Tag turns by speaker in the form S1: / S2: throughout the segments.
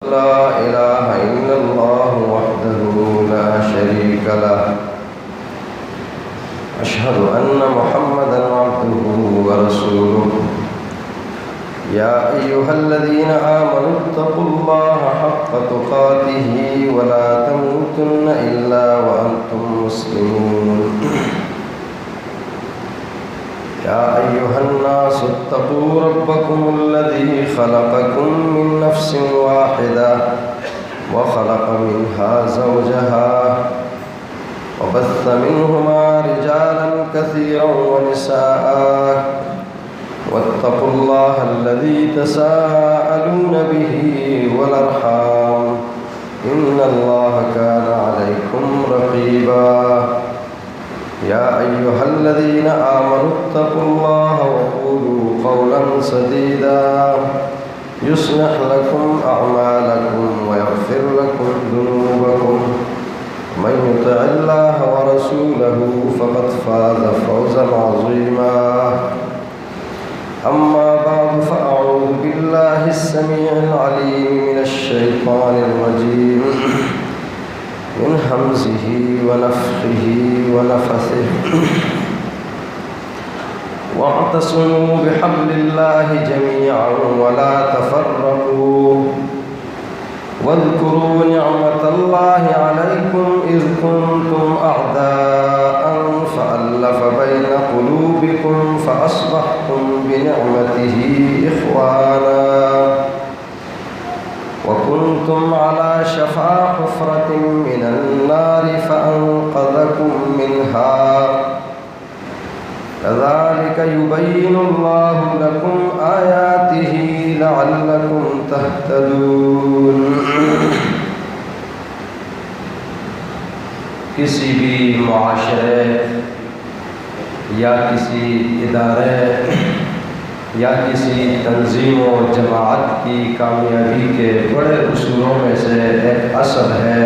S1: لا إله إلا الله وحده لا شريك له أشهد أن محمدا عبده ورسوله يا أيها الذين آمنوا اتقوا الله حق تقاته ولا تموتن إلا وأنتم مسلمون يا أيها الناس اتقوا ربكم الذي خلقكم من نفس واحدة وخلق منها زوجها وبث منهما رجالا كثيرا ونساء واتقوا الله الذي تساءلون به والأرحام إن الله كان عليكم رقيبا يا أيها الذين آمنوا اتقوا الله وقولوا قولا سديدا يصلح لكم أعمالكم ويغفر لكم ذنوبكم من يطع الله ورسوله فقد فاز فوزا عظيما أما بعد فأعوذ بالله السميع العليم من الشيطان الرجيم من همزه ونفخه ونفثه واعتصموا بحبل الله جميعا ولا تفرقوا واذكروا نعمة الله عليكم إذ كنتم أعداء فألف بين قلوبكم فأصبحتم بنعمته إخوانا وكنتم على شفا حفرة من النار فأنقذكم منها كذلك يبين الله لكم آياته لعلكم تهتدون کسی بھی معاشرے یا کسی ادارے یا کسی تنظیم و جماعت کی کامیابی کے بڑے اصولوں میں سے ایک اصل ہے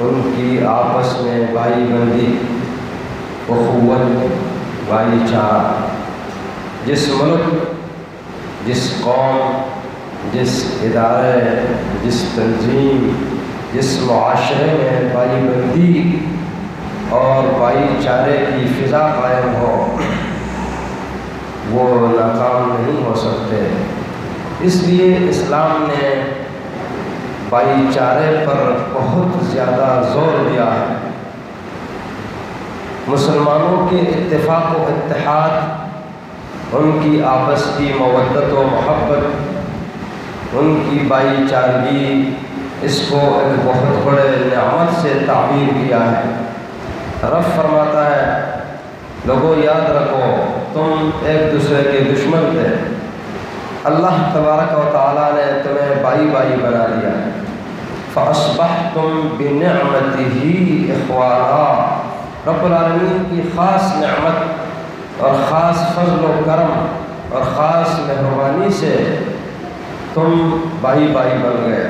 S1: ان کی آپس میں بھائی بندی، اخوت، بھائی چارہ۔ جس ملک، جس قوم، جس ادارے، جس تنظیم، جس معاشرے میں بھائی بندی اور بھائی چارے کی فضا قائم ہو وہ ناکام نہیں ہو سکتے۔ اس لیے اسلام نے بھائی چارے پر بہت زیادہ زور دیا ہے۔ مسلمانوں کے اتفاق و اتحاد، ان کی آپس کی مودت و محبت، ان کی بھائی چارگی، اس کو ایک بہت بڑے نعمت سے تعبیر کیا ہے۔ رب فرماتا ہے لوگوں یاد رکھو تم ایک دوسرے کے دشمن تھے، اللہ تبارک و تعالیٰ نے تمہیں بھائی بھائی بنا دیا، فَأَصْبَحْتُمْ بِنِعْمَتِهِ إِخْوَانًا۔ رب العالمین کی خاص نعمت اور خاص فضل و کرم اور خاص مہربانی سے تم بھائی بھائی بن گئے۔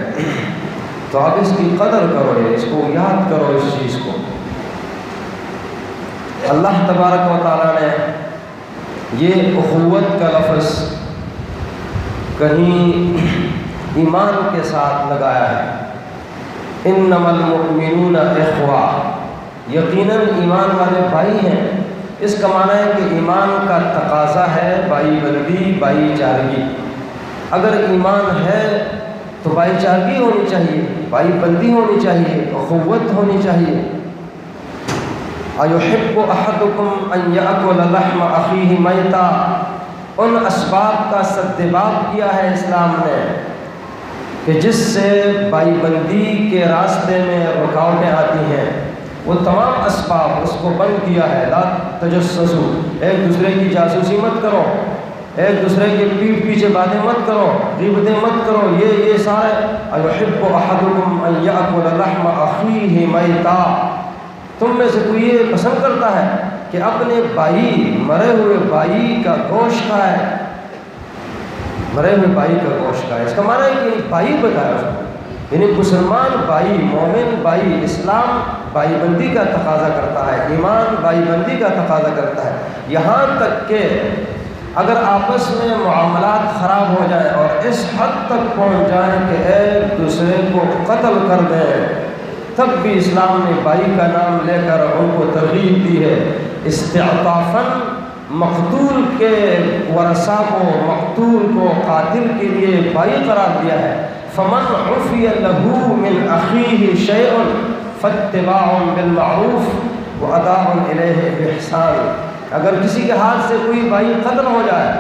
S1: تو آپ اس کی قدر کرو، اس کو یاد کرو، اس چیز کو۔ اللہ تبارک و تعالیٰ نے یہ اخوت کا لفظ کہیں ایمان کے ساتھ لگایا ہے، انما المؤمنون اخوہ، یقیناً ایمان والے بھائی ہیں۔ اس کا معنی ہے کہ ایمان کا تقاضا ہے بھائی بندی، بھائی چارگی۔ اگر ایمان ہے تو بھائی چارگی ہونی چاہیے، بھائی بندی ہونی چاہیے، اخوت ہونی چاہیے۔ أَيُحِبُّ أَحَدُكُمْ أَنْ يَأْكُلَ لَحْمَ أَخِيهِ مَيْتًا، ان اسباب کا سدباب کیا ہے اسلام نے کہ جس سے بھائی بندی کے راستے میں رکاوٹیں آتی ہیں، وہ تمام اسباب اس کو بند کیا ہے۔ لا تجسسوا، ایک دوسرے کی جاسوسی مت کرو، ایک دوسرے کے پیٹھ پیچھے باتیں مت کرو، غیبتیں مت کرو، یہ سارے أَيُحِبُّ أَحَدُكُمْ أَنْ يَأْكُلَ لَحْمَ أَخِيهِ مَيْتًا۔ تم میں سے کوئی یہ پسند کرتا ہے کہ اپنے بھائی، مرے ہوئے بھائی کا گوشت کھائے، مرے ہوئے بھائی کا گوشت کھائے؟ اس کا معنی ہے کہ بھائی بتایا اس کو، یعنی مسلمان بھائی، مومن بھائی۔ اسلام بھائی بندی کا تقاضا کرتا ہے، ایمان بھائی بندی کا تقاضا کرتا ہے، یہاں تک کہ اگر آپس میں معاملات خراب ہو جائیں اور اس حد تک پہنچ جائیں کہ ایک دوسرے کو قتل کر دیں، تب بھی اسلام نے بھائی کا نام لے کر ان کو ترغیب دی ہے۔ استعطافاً مقتول کے ورثاء کو، مقتول کو قاتل کے لیے بھائی قرار دیا ہے۔ فمن عفی لہ من اخیہ شیء فاتباع بالمعروف واداء الیہ باحسان۔ اگر کسی کے ہاتھ سے کوئی بھائی قتل ہو جائے،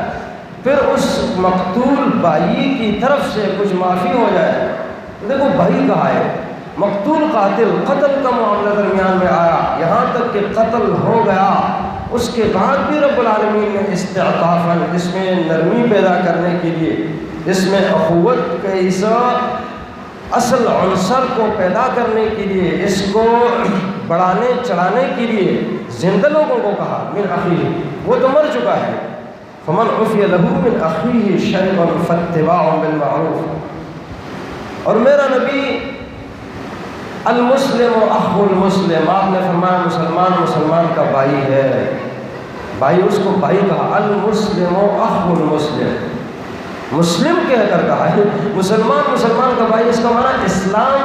S1: پھر اس مقتول بھائی کی طرف سے کچھ معافی ہو جائے، دیکھو بھائی کہا ہے، مقتول قاتل، قتل کا معاملہ درمیان میں آیا، یہاں تک کہ قتل ہو گیا، اس کے بعد بھی رب العالمین نے استعطافاً، اس میں نرمی پیدا کرنے کے لیے، اس میں اخوت کے اس اصل عنصر کو پیدا کرنے کے لیے، اس کو بڑھانے چڑھانے کے لیے زندہ لوگوں کو کہا من اخیہ، وہ تو مر چکا ہے۔ فمن عفی لہ من اخیہ شیء فاتباع بالمعروف۔ اور میرا نبی المسلم اخو المسلم، آپ نے فرمایا مسلمان مسلمان کا بھائی ہے، بھائی، اس کو بھائی کہا۔ المسلم اخو المسلم، مسلم کہہ کر کہا ہے، مسلمان مسلمان کا بھائی، اس کا معنی اسلام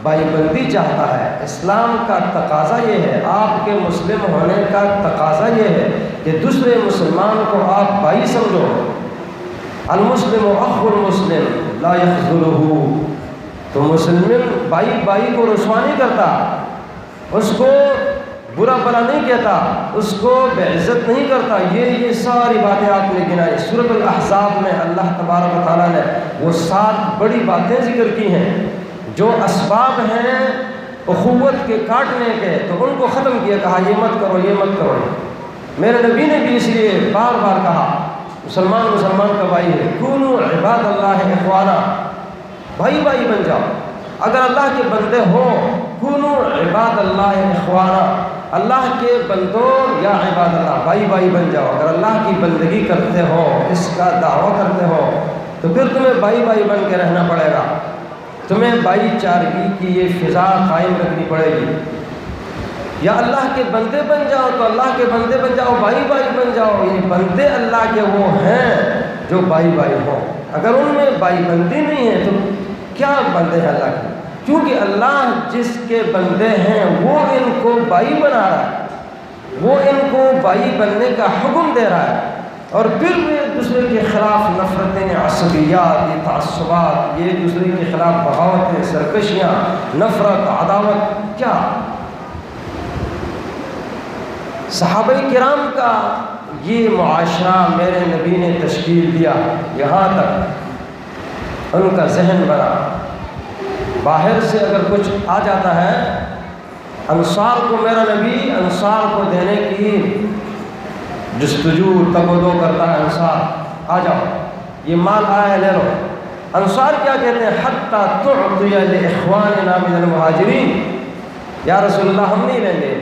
S1: بھائی بندی چاہتا ہے۔ اسلام کا تقاضا یہ ہے، آپ کے مسلم ہونے کا تقاضا یہ ہے کہ دوسرے مسلمان کو آپ بھائی سمجھو۔ المسلم اخو المسلم لا یخذلہ، تو مسلم بھائی بھائی کو رسوا نہیں کرتا، اس کو برا بلا نہیں کہتا، اس کو بے عزت نہیں کرتا۔ یہ ساری باتیں آپ نے گنائی۔ سورۃ الاحزاب میں اللہ تبارک و تعالیٰ نے وہ 7 بڑی باتیں ذکر کی ہیں جو اسباب ہیں اخوت کے کاٹنے کے، تو ان کو ختم کیا، کہا یہ مت کرو، یہ مت کرو۔ میرے نبی نے بھی اس لیے بار بار کہا مسلمان مسلمان کا بھائی ہے، کونوا عباد اللہ اخوانا، بھائی بھائی بن جاؤ۔ اگر اللہ کے بندے ہو، کونوا عباد اللہ اخوانا، اللہ کے بندوں یا عباد اللہ، بھائی بھائی بن جاؤ۔ اگر اللہ کی بندگی کرتے ہو، اس کا دعویٰ کرتے ہو، تو پھر تمہیں بھائی بھائی بن کے رہنا پڑے گا، تمہیں بھائی چارگی کی یہ فضا قائم رکھنی پڑے گی۔ یا اللہ کے بندے بن جاؤ تو اللہ کے بندے بن جاؤ، بھائی بھائی بن جاؤ۔ یہ بندے اللہ کے وہ ہیں جو بھائی بھائی ہوں۔ اگر ان میں بھائی بندی نہیں ہے تو کیا بندے ہیں اللہ کے؟ کیونکہ اللہ جس کے بندے ہیں وہ ان کو بھائی بنا رہا ہے، وہ ان کو بھائی بننے کا حکم دے رہا ہے، اور پھر بھی ایک دوسرے کے خلاف نفرتیں، عصبیات، یہ تعصبات، یہ ایک دوسرے کے خلاف بغاوتیں، سرکشیاں، نفرت، عداوت، کیا؟ صحابہ کرام کا یہ معاشرہ میرے نبی نے تشکیل دیا، یہاں تک ان کا ذہن بنا۔ باہر سے اگر کچھ آ جاتا ہے، انصار کو میرا نبی انصار کو دینے کی جستجو تگودو کرتا ہے، انصار آ جاؤ، یہ مال آیا ہے لے لو۔ انصار کیا کہتے ہیں؟ حتی تعطی لاخواننا من المہاجرین، یا رسول اللہ ہم نہیں لیں گے،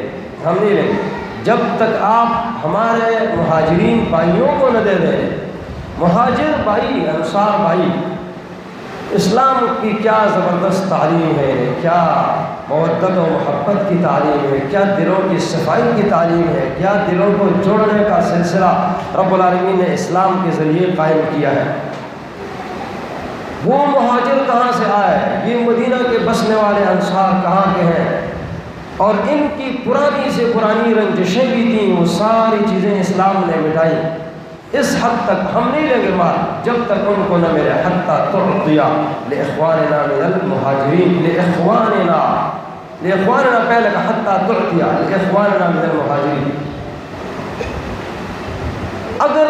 S1: ہم نہیں لیں گے جب تک آپ ہمارے مہاجرین بھائیوں کو نہ دے دیں۔ مہاجر بھائی، انصار بھائی، اسلام کی کیا زبردست تعلیم ہے، کیا مودت و محبت کی تعلیم ہے، کیا دلوں کی صفائی کی تعلیم ہے، کیا دلوں کو جوڑنے کا سلسلہ رب العالمین نے اسلام کے ذریعے قائم کیا ہے۔ وہ مہاجر کہاں سے آئے؟ یہ مدینہ کے بسنے والے انصار کہاں کے ہیں؟ اور ان کی پرانی سے پرانی رنجشیں بھی تھیں، وہ ساری چیزیں اسلام نے مٹائی۔ اس حد تک ہم نہیں لیں گے مال جب تک ان کو نہ ملے۔ حتی تعطی لاخواننا من المہاجرین، لاخواننا پہلے کا، حتی تعطی لاخواننا من المہاجرین۔ اگر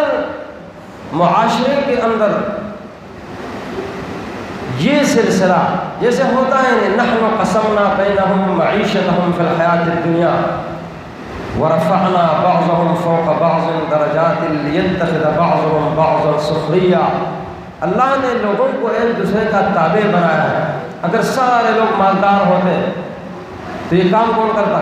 S1: معاشرے کے اندر یہ سلسلہ جیسے ہوتا ہے، نحن قسمنا بینہم معیشتہم فی الحیاۃ الدنیا ورفعنا بعضهم فوق بعض درجات لیتخذ بعضهم بعضا سخریا، اللہ نے لوگوں کو ایک دوسرے کا تابع بنایا ہے۔ اگر سارے لوگ مالدار ہوتے تو یہ کام کون کرتا؟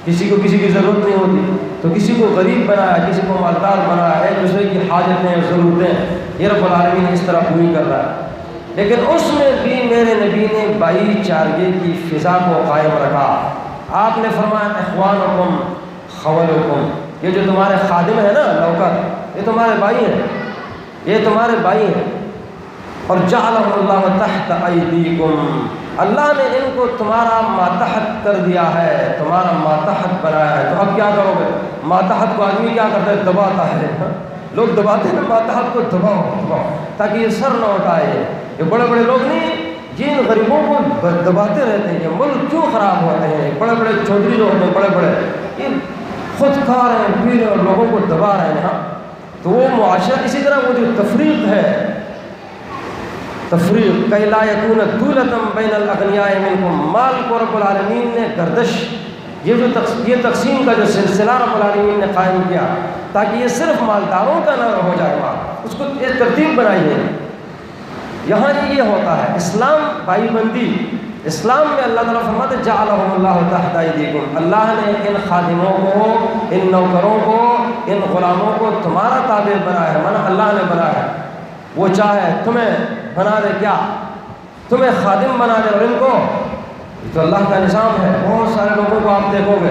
S1: کسی کو کسی کی ضرورت نہیں ہوتی، تو کسی کو غریب بنایا، کسی کو مالدار بنایا، ایک دوسرے کی حاجتیں اور ضرورتیں یہ رب العالمین اس طرح پوری کر رہا ہے۔ لیکن اس میں بھی میرے نبی نے بھائی چارگی کی فضا کو قائم رکھا۔ آپ نے فرمایا اخوانکم خولکم، یہ جو تمہارے خادم ہیں نا نوکر، یہ تمہارے بھائی ہیں، یہ تمہارے بھائی ہیں۔ اور جعلہم اللہ تحت ایدیکم، اللہ نے ان کو تمہارا ماتحت کر دیا ہے، تمہارا ماتحت بنایا ہے۔ تو اب کیا کرو گے؟ ماتحت کو آدمی کیا کرتا ہے؟ دباتا ہے، لوگ دباتے ہیں ماتحت کو، دباؤ تاکہ یہ سر نہ اٹھائے۔ یہ بڑے بڑے لوگ نہیں جن غریبوں کو دباتے رہتے ہیں، یہ ملک کیوں خراب ہوتے ہیں؟ بڑے بڑے چودھری جو ہوتے ہیں، بڑے بڑے یہ خود کھا رہے ہیں، پی رہے ہیں اور لوگوں کو دبا رہے ہیں۔ ہاں تو وہ معاشرہ اسی طرح وہ جو تفریق ہے، تفریق کئی لا یکون دولتم بین الاغنیاء منکم، مال کو رب العالمین نے گردش، یہ تقسیم کا جو سلسلہ رب العالمین نے قائم کیا تاکہ یہ صرف مالداروں کا نہ ہو جائے مال، اس کو ایک ترتیب بنائی ہے۔ یہاں یہ ہوتا ہے اسلام بھائی بندی، اسلام میں اللہ تعالیٰ فرماتے ہیں جعلہم اللہ تحت ایدیکم، اللہ نے ان خادموں کو، ان نوکروں کو، ان غلاموں کو تمہارا تابع بنایا ہے، مانا اللہ نے بنایا ہے۔ وہ چاہے تمہیں بنا دے، کیا تمہیں خادم بنا دے، اور ان کو یہ تو اللہ کا نظام ہے۔ بہت سارے لوگوں کو آپ دیکھو گے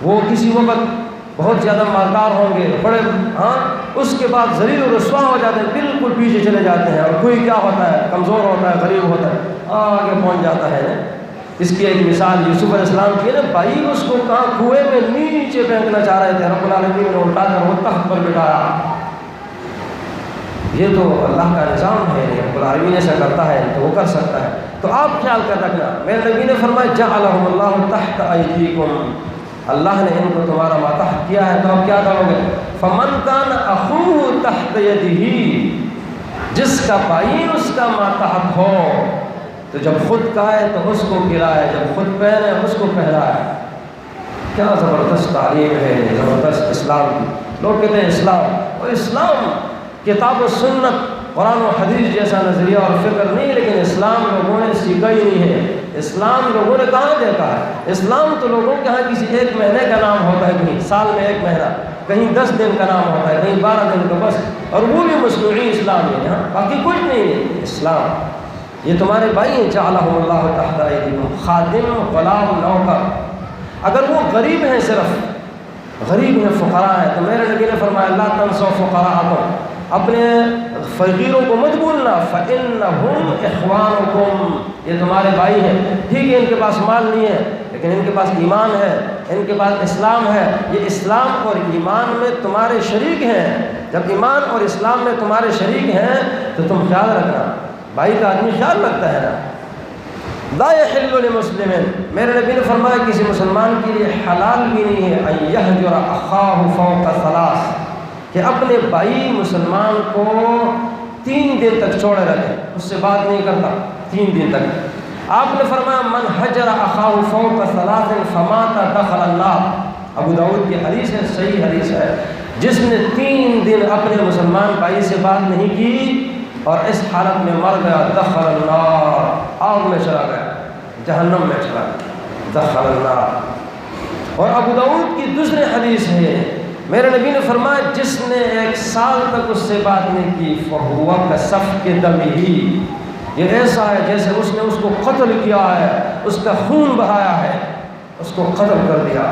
S1: وہ کسی وقت بہت زیادہ مالدار ہوں گے، بڑے اس کے بعد ذلیل و رسوا ہو جاتے ہیں، بالکل پیچھے چلے جاتے ہیں، اور کوئی کیا ہوتا ہے؟ کمزور ہوتا ہے، غریب ہوتا ہے، آگے پہنچ جاتا ہے۔ اس کی ایک مثال یوسف علیہ السلام کی ہے نا، بھائی اس کو کہاں کنویں میں نیچے پھینکنا چاہ رہے تھے، رب العالمین نے اٹھا کر وہ تخت پر بٹھایا۔ یہ تو اللہ کا نظام ہے، رب العالمین ایسا کرتا ہے تو وہ کر سکتا ہے۔ تو آپ خیال کر رکھنا، میرے نبی نے فرمایا جعلہم اللہ تحت ایدیکم، اللہ نے ان کو تمہارا ماتحت کیا ہے۔ تو اب کیا کرو گے؟ فمن کان اخوہ تحت یدہ، جس کا بھائی اس کا ماتحت ہو تو جب خود کھائے تو اس کو کھلائے، جب خود پہنے اس کو پہنائے۔ کیا زبردست تعلیم ہے، زبردست اسلام کی۔ لوگ کہتے ہیں اسلام، اور اسلام کتاب و سنت قرآن و حدیث جیسا نظریہ اور فکر نہیں، لیکن اسلام لوگوں نے سیکھا ہی نہیں ہے۔ اسلام لوگوں نے کہاں دیکھا ہے؟ اسلام تو لوگوں کے ہاں کسی ایک مہینے کا نام ہوتا ہے، کہیں سال میں ایک مہینہ، کہیں 10 دن کا نام ہوتا ہے، کہیں 12 دن کا، بس، اور وہ بھی مصنوعی اسلام ہے، ہاں باقی کچھ نہیں ہے اسلام۔ یہ تمہارے بھائی ہیں، جعلہم اللہ تحت ایدیکم، خادم، غلام، نوکر۔ اگر وہ غریب ہیں، صرف غریب ہیں، فقراء ہیں، تو میرے نبی نے فرمایا لا تنسوا فقراءکم، اپنے فقیروں کو مت بھولنا، فإنہم اخوانکم، یہ تمہارے بھائی ہیں۔ ٹھیک ہے ان کے پاس مال نہیں ہے، لیکن ان کے پاس ایمان ہے، ان کے پاس اسلام ہے، یہ اسلام اور ایمان میں تمہارے شریک ہیں۔ جب ایمان اور اسلام میں تمہارے شریک ہیں تو تم خیال رکھنا، بھائی کا آدمی خیال رکھتا ہے نا۔ لا یحل لمسلم، میرے نبی نے فرمایا کسی مسلمان کے لیے حلال بھی نہیں ہے ان یہجر اخاہ فوق 3، کہ اپنے بھائی مسلمان کو 3 دن تک چھوڑے رکھے، اس سے بات نہیں کرتا 3 دن تک۔ آپ نے فرمایا من حجر اخاہ فوق 3 فمات دخل النار، ابو داؤد کی حدیث ہے، صحیح حدیث ہے۔ جس نے 3 دن اپنے مسلمان بھائی سے بات نہیں کی اور اس حالت میں مر گیا، دخل النار، آگ میں چلا گیا، جہنم میں چلا گیا، دخل النار۔ اور ابو داؤد کی دوسری حدیث ہے، میرے نبی نے فرمایا جس نے 1 سال تک اس سے بات نہیں کی فہو کسفک دمہ، یہ ایسا ہے جیسے اس نے اس کو قتل کیا ہے، اس کا خون بہایا ہے، اس کو قتل کر دیا۔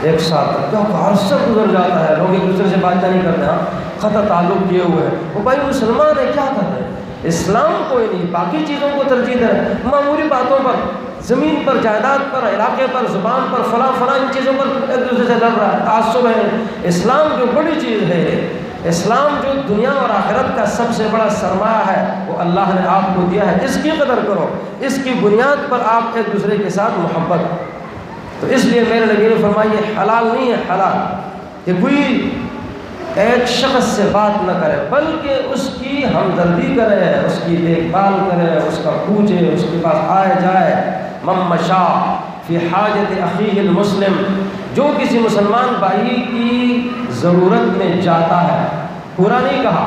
S1: 1 سال تک کیا عرصہ گزر جاتا ہے، لوگ ایک دوسرے سے بات نہیں کرتے، ہاں قطع تعلق کیے ہوئے ہیں، وہ بھائی مسلمان ہے، کیا کر رہے ہیں؟ اسلام کوئی نہیں، باقی چیزوں کو ترجیح دے رہے ہیں، معمولی باتوں پر، زمین پر، جائیداد پر، علاقے پر، زبان پر، فلاں ان چیزوں پر ایک دوسرے سے لڑ رہا ہے، تعصب ہے۔ اسلام جو بڑی چیز ہے، اسلام جو دنیا اور آخرت کا سب سے بڑا سرمایہ ہے، وہ اللہ نے آپ کو دیا ہے، اس کی قدر کرو، اس کی بنیاد پر آپ ایک دوسرے کے ساتھ محبت۔ تو اس لیے میرے نبی نے فرمایا یہ حلال نہیں ہے، حلال کہ کوئی ایک شخص سے بات نہ کرے، بلکہ اس کی ہمدردی کرے، اس کی دیکھ بھال کرے، اس کا پوچھے، اس کے پاس آئے جائے۔ من مشا فی حاجت اخیہ المسلم، جو کسی مسلمان بھائی کی ضرورت میں جاتا ہے، پورا نہیں کہا،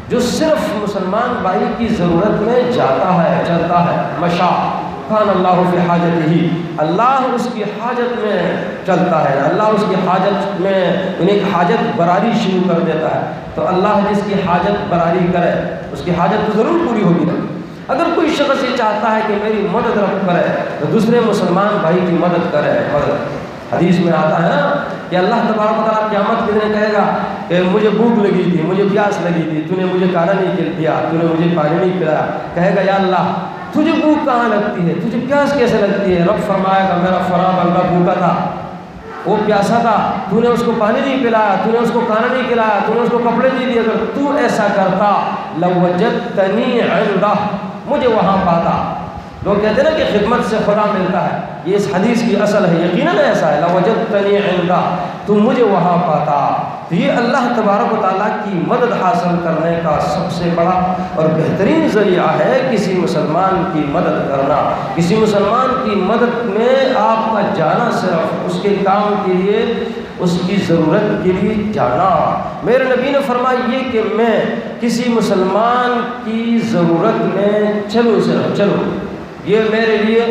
S1: جو صرف مسلمان بھائی کی ضرورت میں جاتا ہے، چلتا ہے، مشا کان اللہ فی حاجتہ، اللہ اس کی حاجت میں چلتا ہے، اللہ اس کی حاجت میں انہیں حاجت براری شروع کر دیتا ہے۔ تو اللہ جس کی حاجت براری کرے اس کی حاجت تو ضرور پوری ہوگی نا۔ اگر کوئی شخص یہ چاہتا ہے کہ میری مدد رب کرے تو دوسرے مسلمان بھائی کی مدد کرے، مدد حدیث میں آتا ہے نا کہ اللہ تبارک و تعالیٰ قیامت کے دن کہے گا کہ مجھے بھوک لگی تھی، مجھے پیاس لگی تھی، تو نے مجھے کھانا نہیں دیا، تو نے مجھے پانی نہیں پلایا. کہے گا یا اللہ تجھے بھوک کہاں لگتی ہے، تجھے پیاس کیسے لگتی ہے؟ رب فرمائے گا میرا فلاں بندہ بھوکا تھا، وہ پیاسا تھا، تو نے اس کو پانی نہیں پلایا، تو نے اس کو کھانا نہیں کھلایا، تو نے اس کو کپڑے نہیں دیے. اگر تو ایسا کرتا لوجدتنی عنده، مجھے وہاں پاتا. لوگ کہتے ہیں نا کہ خدمت سے خدا ملتا ہے، یہ اس حدیث کی اصل ہے، یقیناً ایسا ہے. لوجدتنی عنده، تو مجھے وہاں پاتا. تو یہ اللہ تبارک و تعالیٰ کی مدد حاصل کرنے کا سب سے بڑا اور بہترین ذریعہ ہے کسی مسلمان کی مدد کرنا. کسی مسلمان کی مدد میں آپ کا جانا صرف اس کے کام کے لیے، اس کی ضرورت کے لیے جانا. میرے نبی نے فرمایا یہ کہ میں کسی مسلمان کی ضرورت میں چلوں، صرف چلوں، یہ میرے لیے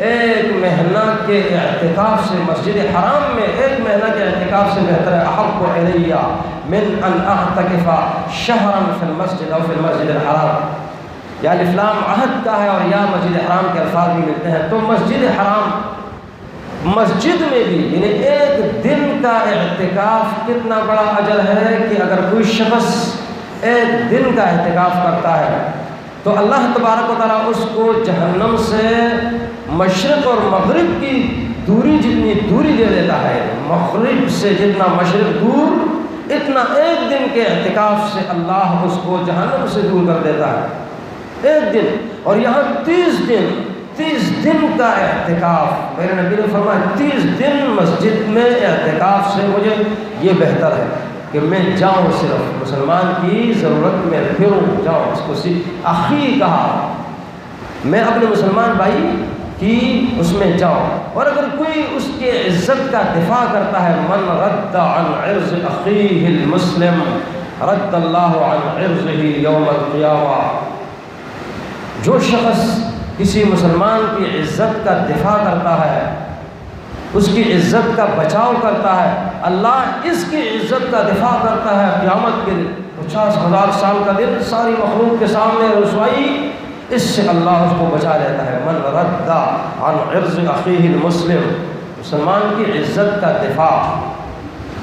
S1: ایک مہینہ کے اعتکاف سے، مسجد حرام میں ایک مہینہ کے اعتکاف سے بہتر ہے. احب الیہ من ان اعتکف شہرا فی المسجد او فی المسجد الحرام. یا الف لام عہد کا ہے اور یا مسجد حرام کے الفاظ بھی ملتے ہیں. تو مسجد حرام، مسجد میں بھی یعنی ایک دن کا اعتکاف کتنا بڑا اجر ہے کہ اگر کوئی شخص ایک دن کا اعتکاف کرتا ہے تو اللہ تبارک و تعالیٰ اس کو جہنم سے مشرق اور مغرب کی دوری جتنی دوری دے دیتا ہے. مغرب سے جتنا مشرق دور، اتنا ایک دن کے اعتکاف سے اللہ اس کو جہنم سے دور کر دیتا ہے. ایک دن، اور یہاں 30 دن کا اعتکاف. میرے نبی نے فرمایا 30 دن مسجد میں اعتکاف سے مجھے یہ بہتر ہے کہ میں جاؤں، صرف مسلمان کی ضرورت میں پھروں، جاؤں. اس کو اخی کہا، میں اپنے مسلمان بھائی کی اس میں جاؤں. اور اگر کوئی اس کے عزت کا دفاع کرتا ہے، من رد عن عرض اخیہ المسلم رد اللہ عن عرضہ یوم القیامہ. جو شخص کسی مسلمان کی عزت کا دفاع کرتا ہے، اس کی عزت کا بچاؤ کرتا ہے، اللہ اس کی عزت کا دفاع کرتا ہے. قیامت کے دن 50,000 سال کا دن، ساری مخلوق کے سامنے رسوائی، اس سے اللہ اس کو بچا لیتا ہے. من رد عن عرض اخیہ المسلم، مسلمان کی عزت کا دفاع.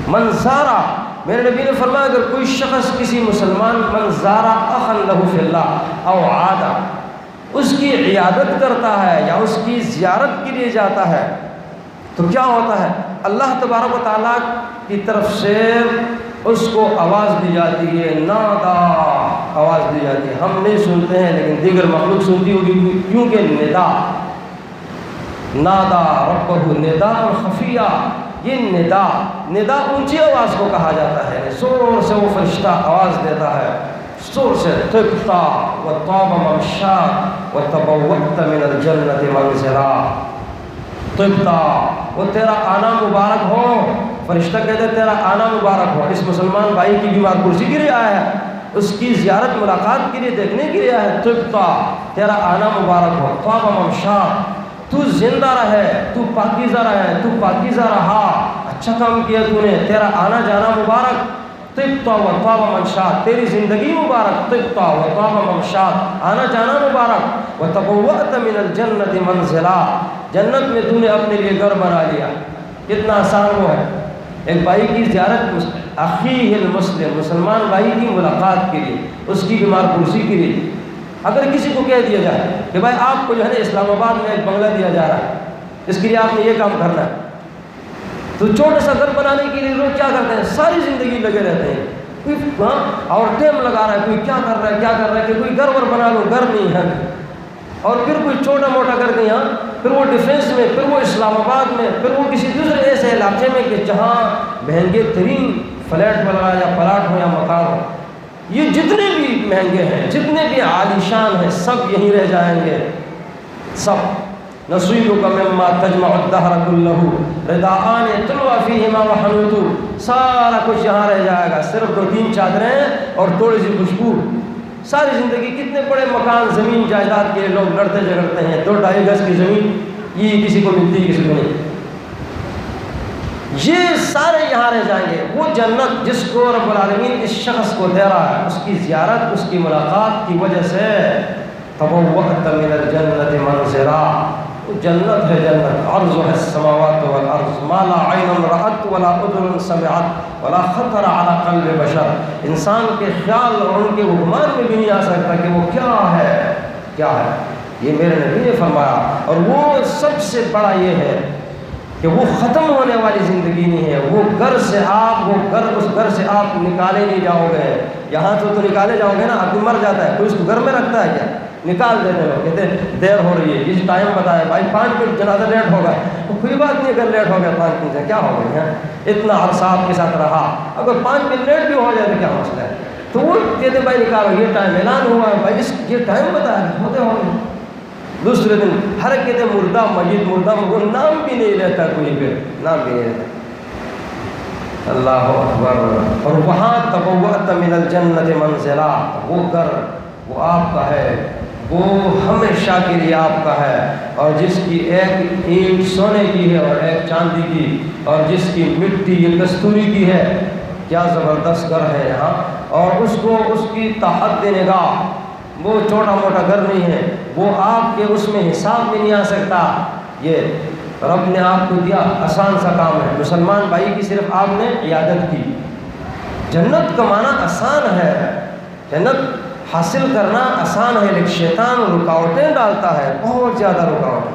S1: من زارا، میرے نبی نے فرمایا اگر کوئی شخص کسی مسلمان، من زارا اخا لہ فی اللہ او عادا، اس کی عیادت کرتا ہے یا اس کی زیارت کے لیے جاتا ہے تو کیا ہوتا ہے؟ اللہ تبارک و تعالیٰ کی طرف سے اس کو آواز دی جاتی ہے، نادا، آواز دی جاتی ہے. ہم نہیں سنتے ہیں لیکن دیگر مخلوق سنتی ہوگی، کیونکہ ندا، نادا ربہ نداء خفیہ. یہ ندا اونچی آواز کو کہا جاتا ہے، زور سے وہ فرشتہ آواز دیتا ہے، زور سے. طبتا وطاب ممشاک وتبوأت من الجنة منزلا. طبتا، وہ تیرا آنا مبارک ہو. فرشتہ کہتے ہیں تیرا آنا مبارک ہو. اس مسلمان بھائی کی بیمار کرسی کے لیے آیا ہے، اس کی زیارت ملاقات کے لیے دیکھنے کے لیے آیا ہے. طبتا، تیرا آنا مبارک ہو. طاب ممشاک، تو زندہ رہے، تو پاکیزہ رہے، تو پاکیزہ رہا، اچھا کام کیا تو نے، تیرا آنا جانا مبارک. طبتا و طاب ممشاک، تیری زندگی مبارک. طبتا و طاب ممشاک، آنا جانا مبارک. وتبوأت من الجنة منزلا، جنت میں تو نے اپنے لیے گھر بنا لیا. کتنا آسان وہ ہے. ایک بھائی کی زیارت، اخیہ المسلم، مسلمان بھائی کی ملاقات کے لیے، اس کی بیمار پرسی کے لیے. اگر کسی کو کہہ دیا جائے کہ بھائی آپ کو جو ہے نا اسلام آباد میں ایک بنگلہ دیا جا رہا ہے، اس کے لیے آپ نے یہ کام کرنا ہے، تو چھوٹا سا گھر بنانے کے لیے لوگ کیا کرتے ہیں؟ ساری زندگی لگے رہتے ہیں. کوئی اور ٹائم لگا رہا ہے، کوئی کیا کر رہا ہے کہ کوئی گھر ور بنا لو، گھر نہیں ہے. اور پھر کوئی چھوٹا موٹا کر کے یہاں، پھر وہ ڈیفینس میں، پھر وہ اسلام آباد میں، پھر وہ کسی دوسرے ایسے علاقے میں کہ جہاں مہنگے ترین فلیٹ وغیرہ یا پلاٹ ہو یا مکان ہو. یہ جتنے بھی مہنگے ہیں، جتنے بھی عالیشان ہیں، سب یہیں رہ جائیں گے. سب نصیبک مما تجمع الدہر کلہ رداءان تلوی فیہما وحنوط، سارا کچھ یہاں رہ جائے گا، صرف 2-3 چادریں اور تھوڑی سی خوشبو. ساری زندگی کتنے بڑے مکان، زمین جائیداد کے لوگ لڑتے جھگڑتے ہیں. 2-2.5 گز کی زمین یہ کسی کو ملتی ہے، کسی کو نہیں. یہ سارے یہاں رہ جائیں گے. وہ جنت جس کو رب العالمین اس شخص کو دے رہا ہے، اس کی زیارت، اس کی ملاقات کی وجہ سے تبوأت من الجنة منزلا، جنت ہے جنت، عرضها السماوات والارض ما لا عین رأت ولا اذن سمعت ولا خطر على قلب بشر. انسان کے خیال اور ان کے گمان میں بھی نہیں آ سکتا کہ وہ کیا ہے. یہ میرے نبی نے فرمایا. اور وہ سب سے بڑا یہ ہے کہ وہ ختم ہونے والی زندگی نہیں ہے. وہ گھر سے اس گھر سے آپ نکالے نہیں جاؤ گے. یہاں سے تو نکالے جاؤ گے نا، آدمی مر جاتا ہے، کوئی اس کو گھر میں رکھتا ہے کیا؟ نکال دیتے ہیں. کہتے ہیں دیر ہو رہی ہے، اس ٹائم بتایا بھائی 5 منٹ جنازہ لیٹ ہوگا. تو کوئی بات نہیں، اگر لیٹ ہو گیا 5 منٹ سے کیا ہو گئی ہے؟ اتنا عرصہ آپ کے ساتھ رہا، اگر 5 منٹ لیٹ بھی ہو جائے تو کیا مسئلہ ہے؟ تو وہ کہتے بھائی نکالو، یہ ٹائم اعلان ہوا ہے بھائی، یہ ٹائم بتایا ہوتے ہوں. دوسرے دن ہر کہتے مردہ مجید وہ نام بھی نہیں لیتا، کوئی پہ نام بھی نہیں لیتا. اللہ اکبر. اور وہاں تبوأت من الجنت منزلا، وہ گھر وہ آپ کا ہے، وہ ہمیشہ کے لیے آپ کا ہے. اور جس کی ایک اینٹ سونے کی ہے اور ایک چاندی کی، اور جس کی مٹی یہ کستوری کی ہے. کیا زبردست گھر ہے یہاں. اور اس کی تحت نگاہ، وہ چھوٹا موٹا گھر نہیں ہے، وہ آپ کے اس میں حساب میں نہیں آ سکتا. یہ رب نے آپ کو دیا، آسان سا کام ہے. مسلمان بھائی کی صرف آپ نے عیادت کی. جنت کمانا آسان ہے، جنت حاصل کرنا آسان ہے، لیکن شیطان رکاوٹیں ڈالتا ہے، بہت زیادہ رکاوٹیں.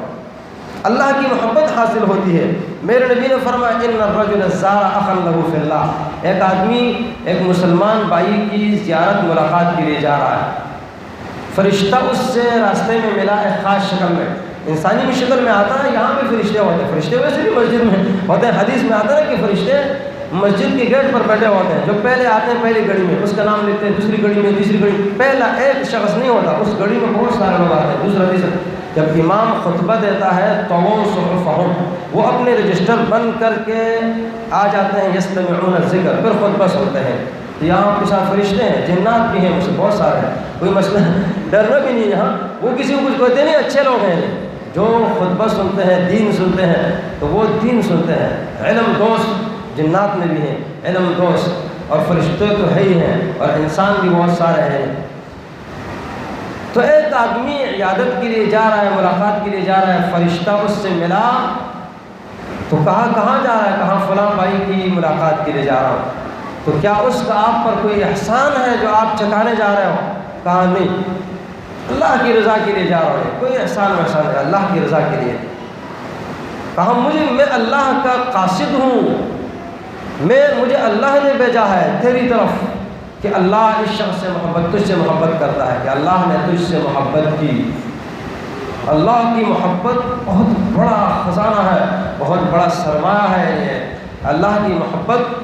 S1: اللہ کی محبت حاصل ہوتی ہے. میرے نبی نے فرمایا ان الرجل زار اخا له فی اللہ. ایک آدمی ایک مسلمان بھائی کی زیارت ملاقات کے لیے جا رہا ہے. فرشتہ اس سے راستے میں ملا ایک خاص شکل میں، انسانی شکل میں آتا ہے. یہاں بھی فرشتے ہوتے ہیں، فرشتے ویسے بھی مسجد میں ہوتے ہیں. حدیث میں آتا ہے کہ فرشتے مسجد کے گیٹ پر بیٹھے ہوتے ہیں. جو پہلے آتے ہیں پہلی گھڑی میں اس کا نام لکھتے ہیں، دوسری گھڑی میں، تیسری گھڑی. پہلا ایک شخص نہیں ہوتا، اس گھڑی میں بہت سارے لوگ آتے ہیں. دوسرا تیسرا. جب امام خطبہ دیتا ہے تو وہ اپنے رجسٹر بند کر کے آ جاتے ہیں. یستمعون الذکر، پھر خطبہ سنتے ہیں. یہاں آپ کے ساتھ فرشتے ہیں، جنات بھی ہیں، مجھ سے بہت سارے ہیں، کوئی مسئلہ ڈرنا بھی نہیں. یہاں وہ کسی کو کچھ کہتے نہیں، اچھے لوگ ہیں جو خطبہ سنتے ہیں، دین سنتے ہیں. تو وہ دین سنتے ہیں. علم دوست جنات میں بھی ہیں، علم دوست. اور فرشتے تو ہے ہی ہیں، اور انسان بھی بہت سارے ہیں. تو ایک آدمی عیادت کے لیے جا رہا ہے، ملاقات کے لیے جا رہا ہے. فرشتہ اس سے ملا تو کہاں جا رہا ہے؟ کہاں فلاں بھائی کی ملاقات کے لیے جا رہا ہوں. تو کیا اس کا آپ پر کوئی احسان ہے جو آپ چکانے جا رہے ہو؟ کہا نہیں، اللہ کی رضا کے لیے جا رہا ہوں. کوئی احسان ہے، اللہ کی رضا کے لیے. کہا میں اللہ کا قاصد ہوں، مجھے اللہ نے بھیجا ہے تیری طرف کہ اللہ اس شخص سے تجھ سے محبت کرتا ہے، کہ اللہ نے تجھ سے محبت کی. اللہ کی محبت بہت بڑا خزانہ ہے، بہت بڑا سرمایہ ہے. یہ اللہ کی محبت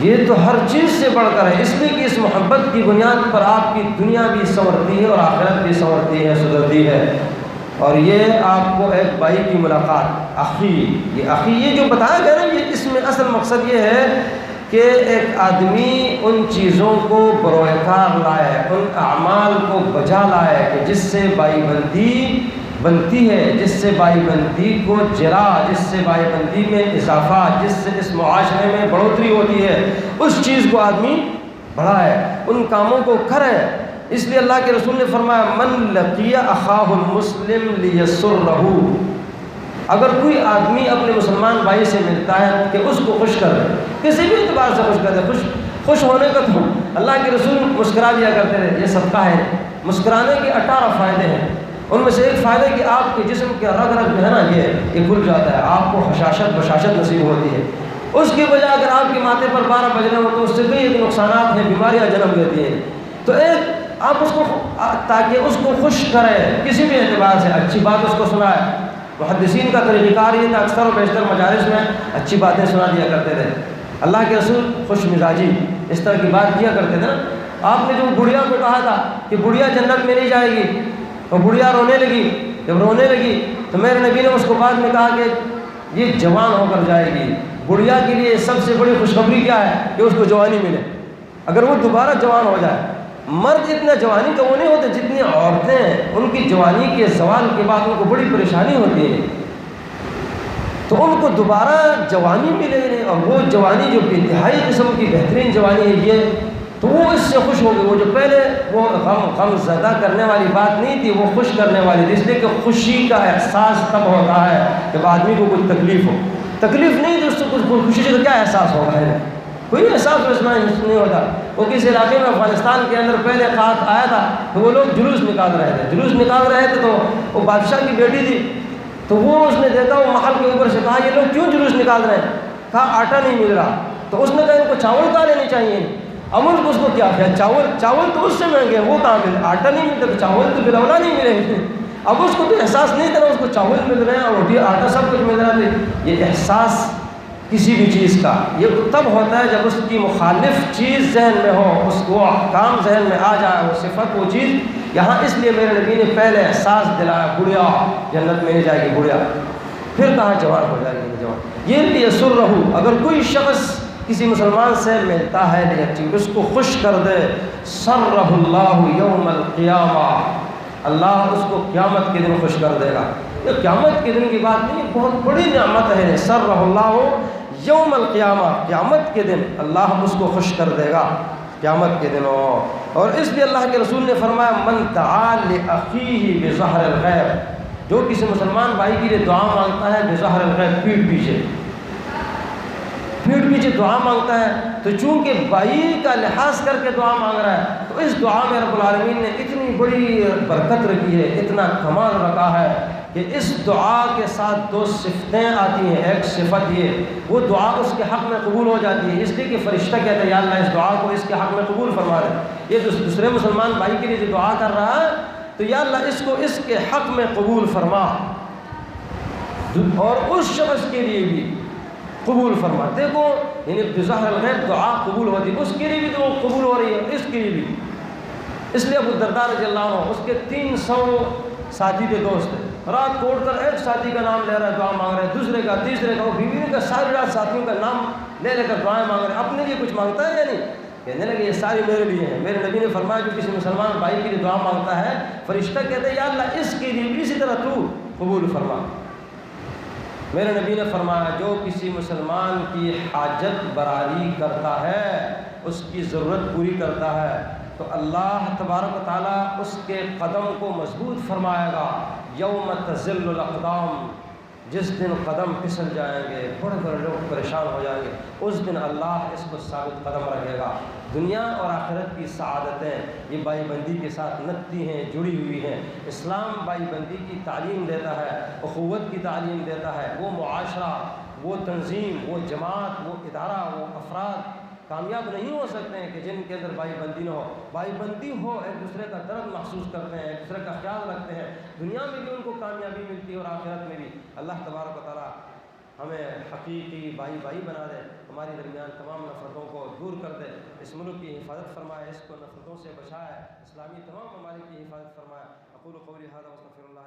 S1: یہ تو ہر چیز سے بڑھ کر ہے. اس لیے کہ اس محبت کی بنیاد پر آپ کی دنیا بھی سنورتی ہے اور آخرت بھی سنورتی ہے، سدھرتی ہے. اور یہ آپ کو ایک بھائی کی ملاقات، اخی یہ جو بتایا گیا نا، یہ اس میں اصل مقصد یہ ہے کہ ایک آدمی ان چیزوں کو بروئے کار لائے، ان اعمال کو بجا لائے کہ جس سے بائی بندی بنتی ہے، جس سے بائی بندی کو جلا، جس سے بائی بندی میں اضافہ، جس سے اس معاشرے میں بڑھوتری ہوتی ہے، اس چیز کو آدمی بڑھائے، ان کاموں کو کرے. اس لیے اللہ کے رسول نے فرمایا من لقی اخاہ المسلم لیسرہ. اگر کوئی آدمی اپنے مسلمان بھائی سے ملتا ہے کہ اس کو خوش کر دے، کسی بھی اعتبار سے خوش کر دے. خوش ہونے کا تو اللہ کے رسول مسکرا دیا کرتے تھے، یہ صدقہ ہے. مسکرانے کے 18 فائدے ہیں. ان میں سے ایک فائدہ کہ آپ کے جسم کے رگ جو ہے نا یہ کھل جاتا ہے، آپ کو بشاشت نصیب ہوتی ہے. اس کی وجہ اگر آپ کے ماتھے پر 12 بج رہے ہو تو اس سے کئی ایک نقصانات ہیں، بیماریاں جنم لیتی ہیں. تو ایک آپ اس کو تاکہ اس کو خوش کرے کسی بھی اعتبار سے، اچھی بات اس کو سنائے. محدثین کا طریقہ کار یہ تھا، اکثر و بیشتر مجالس میں اچھی باتیں سنا دیا کرتے تھے. اللہ کے رسول خوش مزاجی اس طرح کی بات کیا کرتے تھے نا. آپ نے جو بڑھیا کو کہا تھا کہ بڑھیا جنت میں نہیں جائے گی، تو بڑھیا رونے لگی. جب رونے لگی تو میرے نبی نے اس کو بعد میں کہا کہ یہ جوان ہو کر جائے گی. بڑھیا کے لیے سب سے بڑی خوشخبری کیا ہے؟ کہ اس کو جوانی ملے. اگر وہ دوبارہ جوان ہو جائے. مرد اتنا جوانی کا وہ نہیں ہوتے جتنی عورتیں ہیں، ان کی جوانی کے زوال کے بعد ان کو بڑی پریشانی ہوتی ہے. تو ان کو دوبارہ جوانی ملے، اور وہ جوانی جو انتہائی قسم کی بہترین جوانی ہے، تو وہ اس سے خوش ہو گئے. وہ جو پہلے وہ غم زدہ کرنے والی بات نہیں تھی، وہ خوش کرنے والی تھی، اس لیے کہ خوشی کا احساس تب ہوتا ہے جب آدمی کو کچھ تکلیف ہو. تکلیف نہیں تو اس سے کچھ خوشی سے کیا احساس ہوگا ہے؟ کوئی احساس اس میں نہیں ہوتا. وہ کسی علاقے میں افغانستان کے اندر پہلے خط آیا تھا تو وہ لوگ جلوس نکال رہے تھے تو وہ بادشاہ کی بیٹی تھی، تو وہ اس نے دیکھا، وہ محل کے اوپر سے کہا یہ لوگ کیوں جلوس نکال رہے ہیں؟ کہا آٹا نہیں مل رہا. تو اس نے کہا ان کو چاول کہاں لینی چاہیے. امن کو اس کو کیا کیا، چاول تو اس سے مہنگے ہیں، وہ کہاں ملے، آٹا نہیں ملتا تو چاول تو بلونا نہیں ملے. اب اس کو تو احساس نہیں تھا، اس کو چاول مل رہے ہیں اور روٹی آٹا سب کچھ مل رہا تھا. یہ احساس کسی بھی چیز کا یہ تب ہوتا ہے جب اس کی مخالف چیز ذہن میں ہو، اس کو کام ذہن میں آ جائے، وہ صفت وہ چیز. یہاں اس لیے میرے نبی نے پہلے احساس دلایا بڑھیا جنت میں نہیں جائے گی بڑھیا، پھر کہاں جوان ہو جائے گی جوان. یہ لیے سر رہو، اگر کوئی شخص کسی مسلمان سے ملتا ہے لیکن اس کو خوش کر دے، سرہ اللہ یوم القیامہ، اللہ اس کو قیامت کے دن خوش کر دے گا. یہ قیامت کے دن کی بات نہیں، بہت بڑی نعمت ہے. سرہ اللہ یوم القیامہ، قیامت کے دن اللہ اس کو خوش کر دے گا قیامت کے دن. اور اس لیے اللہ کے رسول نے فرمایا من دعا لأخیہ بظہر الغیب، جو کسی مسلمان بھائی کے لیے دعا مانگتا ہے بظہر الغیب، پیٹھ پیچھے دعا مانگتا ہے، تو چونکہ بھائی کا لحاظ کر کے دعا مانگ رہا ہے تو اس دعا میں رب العالمین نے اتنی بڑی برکت رکھی ہے، اتنا کمال رکھا ہے کہ اس دعا کے ساتھ دو صفتیں آتی ہیں. ایک صفت یہ وہ دعا اس کے حق میں قبول ہو جاتی ہے، اس لیے کہ فرشتہ کہتا ہے یا اللہ اس دعا کو اس کے حق میں قبول فرما دے. یہ دوسرے مسلمان بھائی کے لیے جو دعا کر رہا ہے تو یا اللہ اس کو اس کے حق میں قبول فرما، اور اس شخص کے لیے بھی قبول فرما. دیکھو یعنی بظاہر الغیب دعا قبول ہوتی ہے، اس کے لیے بھی تو قبول ہو رہی ہے، اس کے لیے بھی. اس لیے ابو الدرداء رضی اللہ عنہ اس کے 300 ساتھی کے دوست تھے، رات کو اٹھ کر ایک ساتھی کا نام لے رہا ہے، دعا مانگ رہے ہیں، دوسرے کا، تیسرے کا، وہ بیوی کا، ساری رات ساتھیوں کا نام لے کر دعائیں مانگ رہے ہیں. اپنے لیے کچھ مانگتا ہے یا نہیں؟ کہنے لگے یہ ساری میرے لیے ہیں. میرے نبی نے فرمایا جو کسی مسلمان بھائی کے لیے دعا مانگتا ہے فرشتہ کہتے ہیں یا اللہ اس کے لیے بھی اسی طرح تو قبول فرما. میرے نبی نے فرمایا جو کسی مسلمان کی حاجت براری کرتا ہے، اس کی ضرورت پوری کرتا ہے، تو اللہ تبارک و تعالیٰ اس کے قدم کو مضبوط فرمائے گا. یوم تزل الاقدام، جس دن قدم پھسل جائیں گے، بڑے بڑے لوگ پریشان ہو جائیں گے، اس دن اللہ اس کو ثابت قدم رکھے گا. دنیا اور آخرت کی سعادتیں یہ بائی بندی کے ساتھ نپتی ہیں، جڑی ہوئی ہیں. اسلام بائی بندی کی تعلیم دیتا ہے، اخوت کی تعلیم دیتا ہے. وہ معاشرہ، وہ تنظیم، وہ جماعت، وہ ادارہ، وہ افراد کامیاب نہیں ہو سکتے ہیں کہ جن کے اندر بائی بندی نہ ہو. بائی بندی ہو، ایک دوسرے کا درد محسوس کرتے ہیں، ایک دوسرے کا خیال رکھتے ہیں، دنیا میں بھی ان کو کامیابی ملتی ہے اور آخرت میں بھی. اللہ تبارک و تعالیٰ ہمیں حقیقی بائی بنا دے، ہمارے درمیان تمام نفرتوں کو دور کر دے، اس ملک کی حفاظت فرمائے، اس کو نفرتوں سے بچائے، اسلامی تمام ممالک کی حفاظت فرمائے. اقول قولی ھذا واستغفر اللہ.